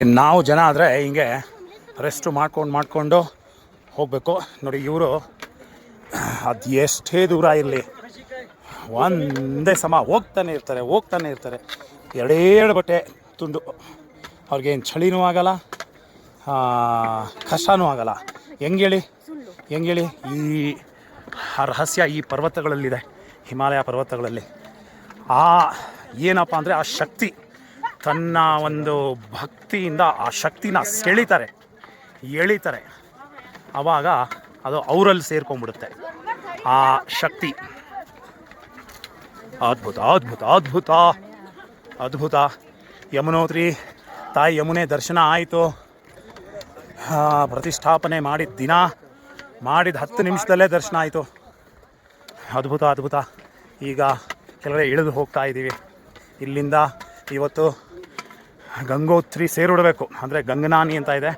ನಾವು ಜನ ಆದರೆ ಹಿಂಗೆ ರೆಸ್ಟು ಮಾಡ್ಕೊಂಡು ಹೋಗಬೇಕು. ನೋಡಿ ಇವರು ಅದು ಎಷ್ಟೇ ದೂರ ಇರಲಿ ಒಂದೇ ಸಮ ಹೋಗ್ತಾನೆ ಇರ್ತಾರೆ. ಎರಡೇಳು ಬಟ್ಟೆ ತುಂಡು. ಅವ್ರಿಗೇನು ಚಳಿನೂ ಆಗಲ್ಲ, ಕಷ್ಟನೂ ಆಗಲ್ಲ. ಹೆಂಗೇಳಿ ಈ ರಹಸ್ಯ ಈ ಪರ್ವತಗಳಲ್ಲಿದೆ, ಹಿಮಾಲಯ ಪರ್ವತಗಳಲ್ಲಿ. ಏನಪ್ಪ ಅಂದರೆ ಆ ಶಕ್ತಿ, ತನ್ನ ಒಂದು ಭಕ್ತಿಯಿಂದ ಆ ಶಕ್ತಿನ ಎಳಿತಾರೆ. ಆವಾಗ ಅದು ಅವರಲ್ಲಿ ಸೇರ್ಕೊಂಡ್ಬಿಡುತ್ತೆ ಆ ಶಕ್ತಿ. ಅದ್ಭುತ. ಯಮುನೋತ್ರಿ ತಾಯಿ ಯಮುನೆ ದರ್ಶನ ಆಯಿತು. ಪ್ರತಿಷ್ಠಾಪನೆ ಮಾಡಿದ 10 ನಿಮಿಷದಲ್ಲೇ ದರ್ಶನ ಆಯಿತು. ಅದ್ಭುತ. ಈಗ ಕೆಲವೇ ಇಳಿದು ಹೋಗ್ತಾ ಇದ್ದೀವಿ. ಇಲ್ಲಿಂದ ಇವತ್ತು ಗಂಗೋತ್ರಿ ಸೇರಿಬಿಡಬೇಕು, ಅಂದರೆ ಗಂಗನಾನಿ ಅಂತ ಇದೆ.